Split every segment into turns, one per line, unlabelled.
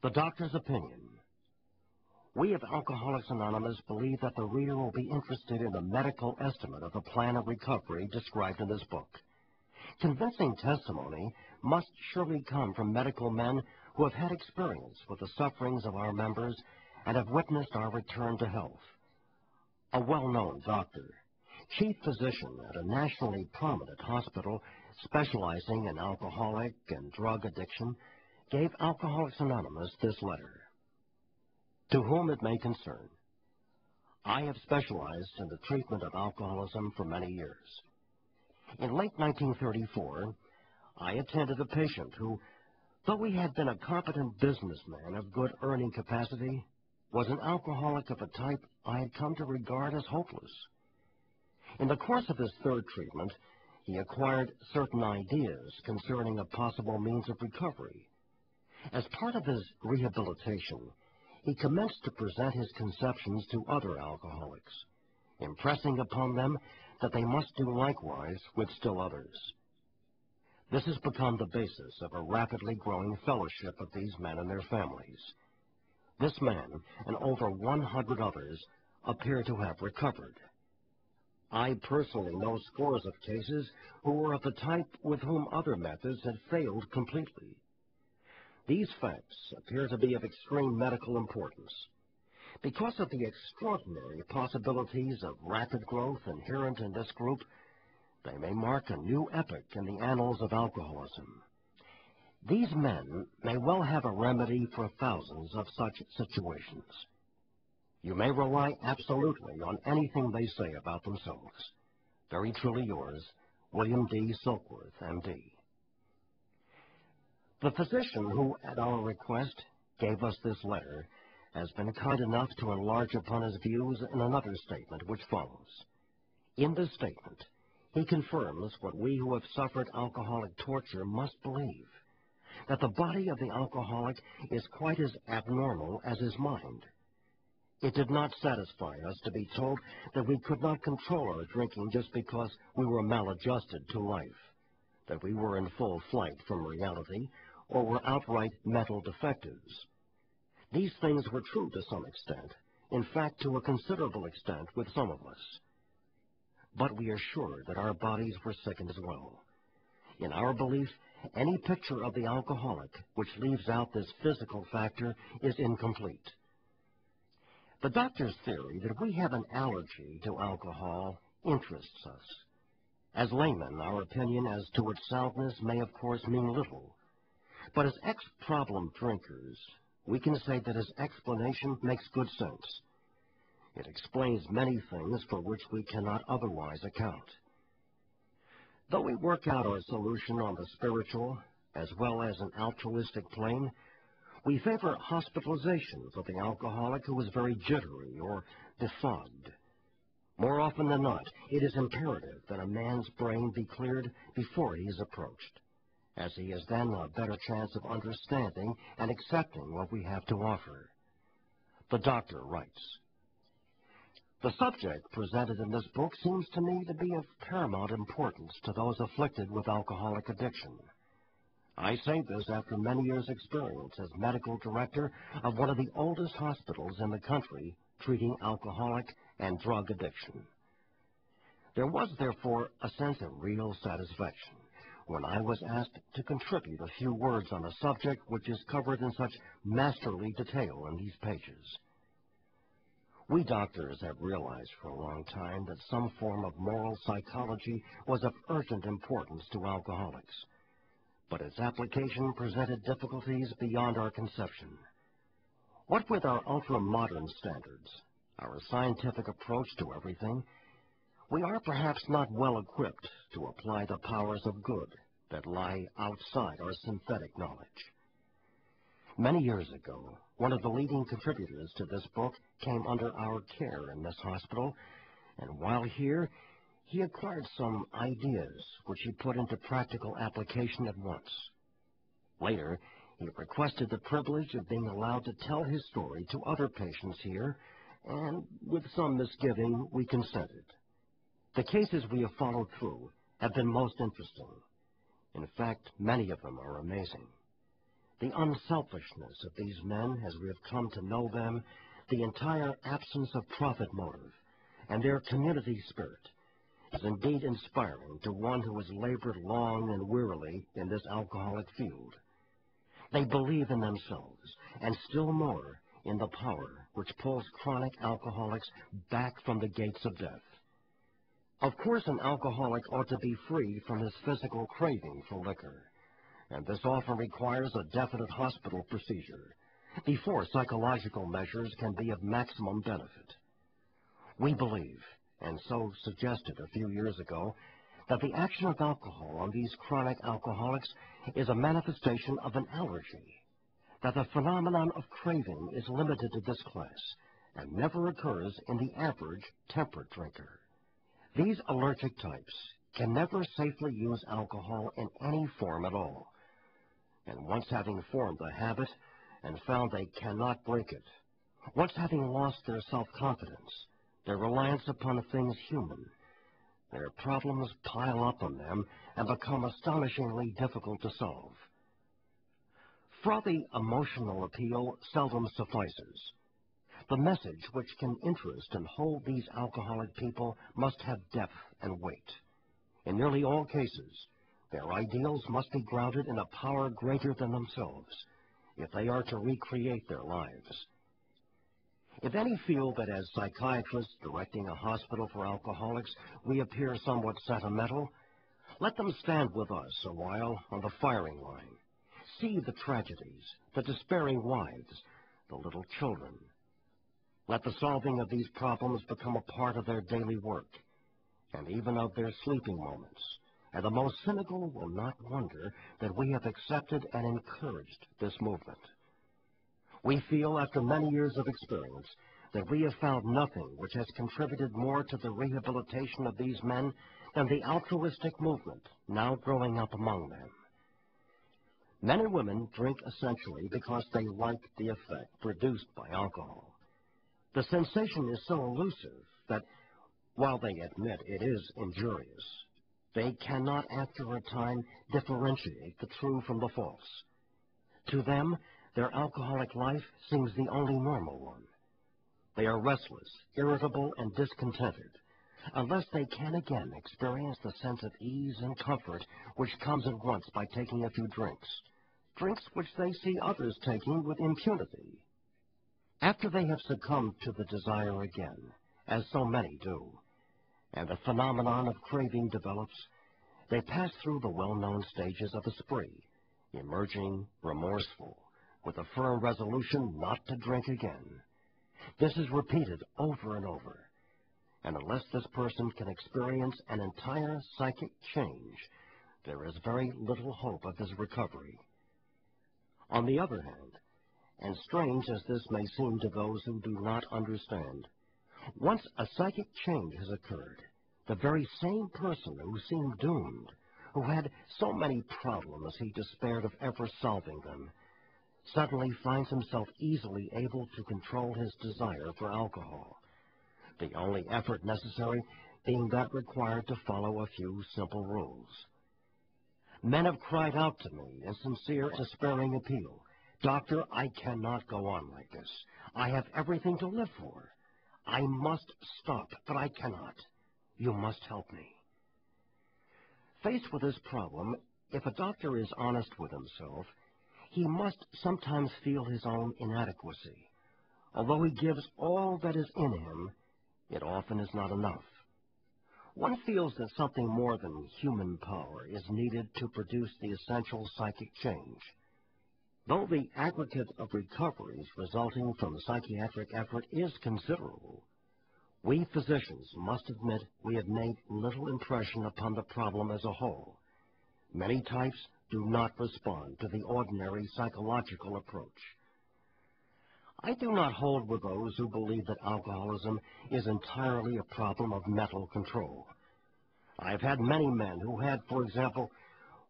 The doctor's opinion. We of Alcoholics Anonymous believe that the reader will be interested in the medical estimate of the plan of recovery described in this book. Convincing testimony must surely come from medical men who have had experience with the sufferings of our members and have witnessed our return to health. A well-known doctor, chief physician at a nationally prominent hospital specializing in alcoholic and drug addiction, gave Alcoholics Anonymous this letter. To whom it may concern, I have specialized in the treatment of alcoholism for many years. In late 1934, I attended a patient who, though he had been a competent businessman of good earning capacity, was an alcoholic of a type I had come to regard as hopeless. In the course of his third treatment, he acquired certain ideas concerning a possible means of recovery. As part of his rehabilitation, he commenced to present his conceptions to other alcoholics, impressing upon them that they must do likewise with still others. This has become the basis of a rapidly growing fellowship of these men and their families. This man and over 100 others appear to have recovered. I personally know scores of cases who were of the type with whom other methods had failed completely. These facts appear to be of extreme medical importance. Because of the extraordinary possibilities of rapid growth inherent in this group, they may mark a new epoch in the annals of alcoholism. These men may well have a remedy for thousands of such situations. You may rely absolutely on anything they say about themselves. Very truly yours, William D. Silkworth, M.D. The physician who, at our request, gave us this letter has been kind enough to enlarge upon his views in another statement which follows. In this statement, he confirms what we who have suffered alcoholic torture must believe, that the body of the alcoholic is quite as abnormal as his mind. It did not satisfy us to be told that we could not control our drinking just because we were maladjusted to life, that we were in full flight from reality, or were outright mental defectives. These things were true to some extent, in fact to a considerable extent with some of us. But we are sure that our bodies were sickened as well. In our belief, any picture of the alcoholic which leaves out this physical factor is incomplete. The doctor's theory that we have an allergy to alcohol interests us. As laymen, our opinion as to its soundness may of course mean little, but as ex-problem drinkers, we can say that his explanation makes good sense. It explains many things for which we cannot otherwise account. Though we work out our solution on the spiritual as well as an altruistic plane, we favor hospitalization for the alcoholic who is very jittery or befogged. More often than not, it is imperative that a man's brain be cleared before he is approached, as he has then a better chance of understanding and accepting what we have to offer. The doctor writes, the subject presented in this book seems to me to be of paramount importance to those afflicted with alcoholic addiction. I say this after many years' experience as medical director of one of the oldest hospitals in the country treating alcoholic and drug addiction. There was, therefore, a sense of real satisfaction when I was asked to contribute a few words on a subject which is covered in such masterly detail in these pages. We doctors have realized for a long time that some form of moral psychology was of urgent importance to alcoholics, but its application presented difficulties beyond our conception. What with our ultra-modern standards, our scientific approach to everything, we are perhaps not well equipped to apply the powers of good that lie outside our synthetic knowledge. Many years ago, one of the leading contributors to this book came under our care in this hospital, and while here, he acquired some ideas which he put into practical application at once. Later, he requested the privilege of being allowed to tell his story to other patients here, and with some misgiving, we consented. The cases we have followed through have been most interesting. In fact, many of them are amazing. The unselfishness of these men, as we have come to know them, the entire absence of profit motive, and their community spirit, is indeed inspiring to one who has labored long and wearily in this alcoholic field. They believe in themselves, and still more in the power which pulls chronic alcoholics back from the gates of death. Of course, an alcoholic ought to be free from his physical craving for liquor, and this often requires a definite hospital procedure before psychological measures can be of maximum benefit. We believe, and so suggested a few years ago, that the action of alcohol on these chronic alcoholics is a manifestation of an allergy, that the phenomenon of craving is limited to this class and never occurs in the average temperate drinker. These allergic types can never safely use alcohol in any form at all, and once having formed the habit and found they cannot break it, once having lost their self-confidence, their reliance upon things human, their problems pile up on them and become astonishingly difficult to solve. Frothy emotional appeal seldom suffices. The message which can interest and hold these alcoholic people must have depth and weight. In nearly all cases, their ideals must be grounded in a power greater than themselves if they are to recreate their lives. If any feel that as psychiatrists directing a hospital for alcoholics we appear somewhat sentimental, let them stand with us a while on the firing line. See the tragedies, the despairing wives, the little children. Let the solving of these problems become a part of their daily work, and even of their sleeping moments, and the most cynical will not wonder that we have accepted and encouraged this movement. We feel, after many years of experience, that we have found nothing which has contributed more to the rehabilitation of these men than the altruistic movement now growing up among them. Men and women drink essentially because they like the effect produced by alcohol. The sensation is so elusive that, while they admit it is injurious, they cannot after a time differentiate the true from the false. To them, their alcoholic life seems the only normal one. They are restless, irritable, and discontented, unless they can again experience the sense of ease and comfort which comes at once by taking a few drinks which they see others taking with impunity. After they have succumbed to the desire again, as so many do, and the phenomenon of craving develops, they pass through the well-known stages of a spree, emerging remorseful, with a firm resolution not to drink again. This is repeated over and over, and unless this person can experience an entire psychic change, there is very little hope of his recovery. On the other hand, and strange as this may seem to those who do not understand, once a psychic change has occurred, the very same person who seemed doomed, who had so many problems he despaired of ever solving them, suddenly finds himself easily able to control his desire for alcohol, the only effort necessary being that required to follow a few simple rules. Men have cried out to me in sincere, despairing appeal, "Doctor, I cannot go on like this. I have everything to live for. I must stop, but I cannot. You must help me." Faced with this problem, if a doctor is honest with himself, he must sometimes feel his own inadequacy. Although he gives all that is in him, it often is not enough. One feels that something more than human power is needed to produce the essential psychic change. Though the aggregate of recoveries resulting from psychiatric effort is considerable, we physicians must admit we have made little impression upon the problem as a whole. Many types do not respond to the ordinary psychological approach. I do not hold with those who believe that alcoholism is entirely a problem of mental control. I have had many men who had, for example,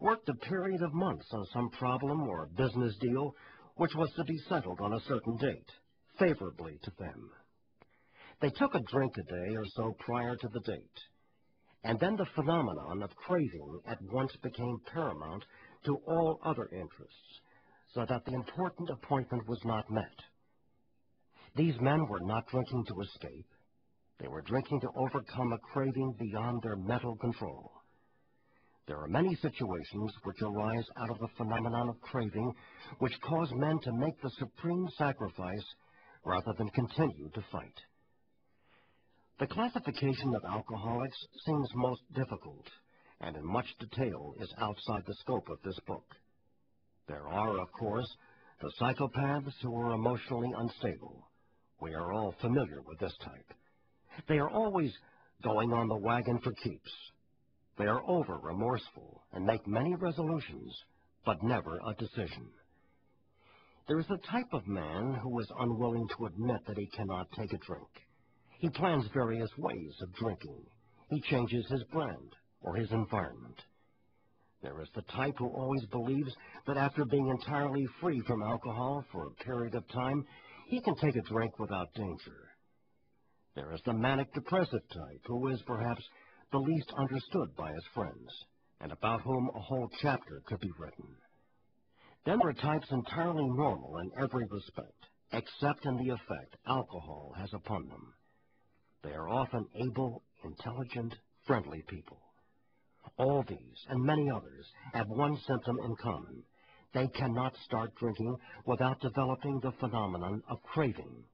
worked a period of months on some problem or business deal which was to be settled on a certain date, favorably to them. They took a drink a day or so prior to the date, and then the phenomenon of craving at once became paramount to all other interests, so that the important appointment was not met. These men were not drinking to escape. They were drinking to overcome a craving beyond their mental control. There are many situations which arise out of the phenomenon of craving which cause men to make the supreme sacrifice rather than continue to fight. The classification of alcoholics seems most difficult, and in much detail is outside the scope of this book. There are, of course, the psychopaths who are emotionally unstable. We are all familiar with this type. They are always going on the wagon for keeps. They are over-remorseful and make many resolutions, but never a decision. There is the type of man who is unwilling to admit that he cannot take a drink. He plans various ways of drinking. He changes his brand or his environment. There is the type who always believes that after being entirely free from alcohol for a period of time, he can take a drink without danger. There is the manic-depressive type who is perhaps the least understood by his friends, and about whom a whole chapter could be written. Then there are types entirely normal in every respect, except in the effect alcohol has upon them. They are often able, intelligent, friendly people. All these, and many others, have one symptom in common. They cannot start drinking without developing the phenomenon of craving.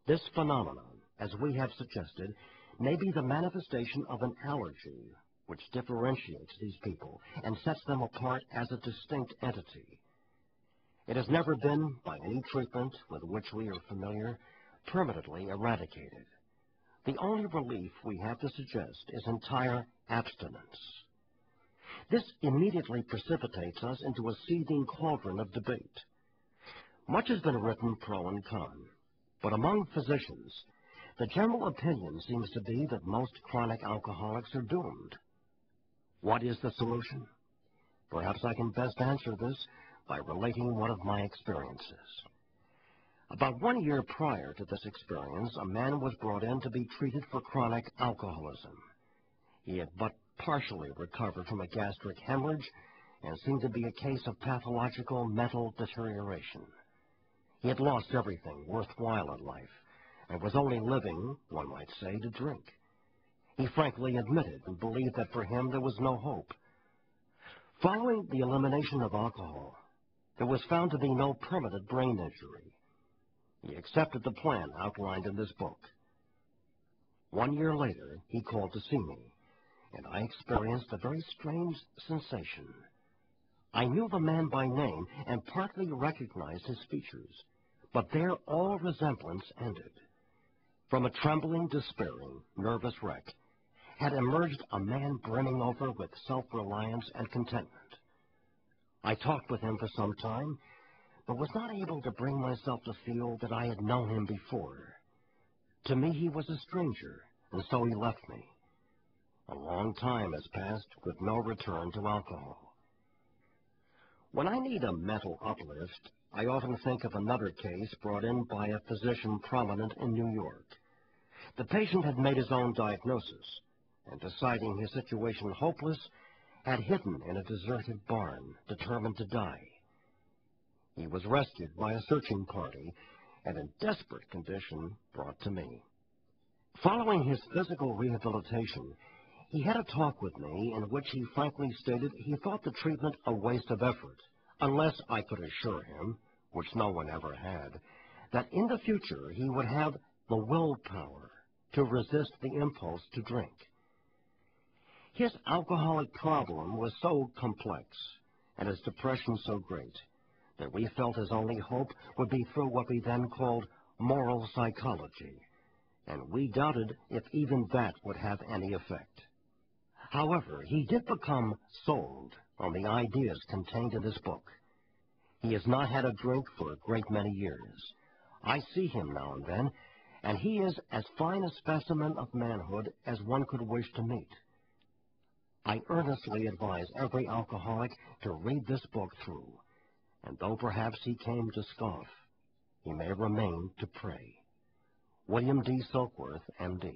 This phenomenon, as we have suggested, may be the manifestation of an allergy which differentiates these people and sets them apart as a distinct entity. It has never been, by any treatment with which we are familiar, permanently eradicated. The only relief we have to suggest is entire abstinence. This immediately precipitates us into a seething cauldron of debate. Much has been written pro and con, but among physicians, the general opinion seems to be that most chronic alcoholics are doomed. What is the solution? Perhaps I can best answer this by relating one of my experiences. About 1 year prior to this experience, a man was brought in to be treated for chronic alcoholism. He had but partially recovered from a gastric hemorrhage and seemed to be a case of pathological mental deterioration. He had lost everything worthwhile in life and was only living, one might say, to drink. He frankly admitted and believed that for him there was no hope. Following the elimination of alcohol, there was found to be no permanent brain injury. He accepted the plan outlined in this book. 1 year later, he called to see me, and I experienced a very strange sensation. I knew the man by name and partly recognized his features, but there all resemblance ended. From a trembling, despairing, nervous wreck had emerged a man brimming over with self-reliance and contentment. I talked with him for some time, but was not able to bring myself to feel that I had known him before. To me, he was a stranger, and so he left me. A long time has passed with no return to alcohol. When I need a mental uplift, I often think of another case brought in by a physician prominent in New York. The patient had made his own diagnosis, and deciding his situation hopeless, had hidden in a deserted barn, determined to die. He was rescued by a searching party, and in desperate condition brought to me. Following his physical rehabilitation, he had a talk with me in which he frankly stated he thought the treatment a waste of effort, unless I could assure him, which no one ever had, that in the future he would have the willpower to resist the impulse to drink. His alcoholic problem was so complex, and his depression so great, that we felt his only hope would be through what we then called moral psychology, and we doubted if even that would have any effect. However, he did become sold on the ideas contained in this book. He has not had a drink for a great many years. I see him now and then, and he is as fine a specimen of manhood as one could wish to meet. I earnestly advise every alcoholic to read this book through, and though perhaps he came to scoff, he may remain to pray. William D. Silkworth, M.D.